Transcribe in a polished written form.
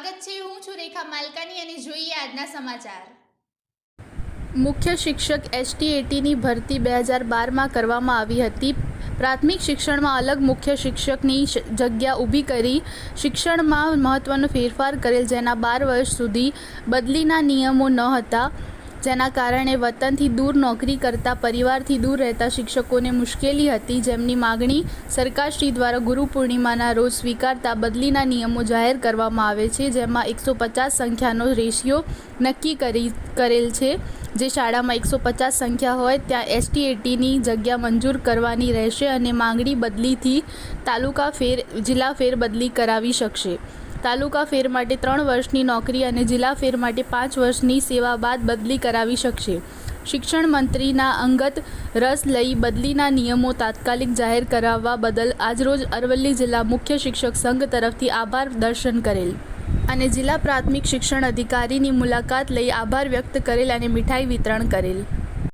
સ્વાગત છે। હું છું રેખા માલકાની અને જોઈએ આજના સમાચાર। મુખ્ય શિક્ષક STATની ભરતી 2012માં કરવામાં આવી હતી। પ્રાથમિક શિક્ષણમાં અલગ મુખ્ય શિક્ષકની જગ્યા ઊભી કરી શિક્ષણમાં મહત્વનો ફેરફાર કરેલ, જેના 12 વર્ષ સુધી બદલીના નિયમો ન હતા, જેના કારણે વતનથી દૂર નોકરી કરતા પરિવારથી દૂર રહેતા શિક્ષકોને મુશ્કેલી હતી, જેમની માગણી સરકારશ્રી દ્વારા ગુરુ પૂર્ણિમાના રોજ સ્વીકારતા બદલીના નિયમો જાહેર કરવામાં આવે છે, જેમાં 150 સંખ્યાનો રેશિયો નક્કી કરેલ છે। જે શાળામાં 150 સંખ્યા હોય ત્યાં STATની જગ્યા મંજૂર કરવાની રહેશે અને માંગણી બદલીથી તાલુકા ફેર જિલ્લા ફેર બદલી કરાવી શકશે। તાલુકા ફેર માટે 3 વર્ષની નોકરી અને જિલ્લા ફેર માટે 5 વર્ષની સેવા બાદ બદલી કરાવી શકશે। શિક્ષણ મંત્રીના અંગત રસ લઈ બદલીના નિયમો તાત્કાલિક જાહેર કરાવવા બદલ આજરોજ અરવલ્લી જિલ્લા મુખ્ય શિક્ષક સંઘ તરફથી આભાર દર્શન કરેલ અને જિલ્લા પ્રાથમિક શિક્ષણ અધિકારીની મુલાકાત લઈ આભાર વ્યક્ત કરેલ અને મીઠાઈ વિતરણ કરેલ।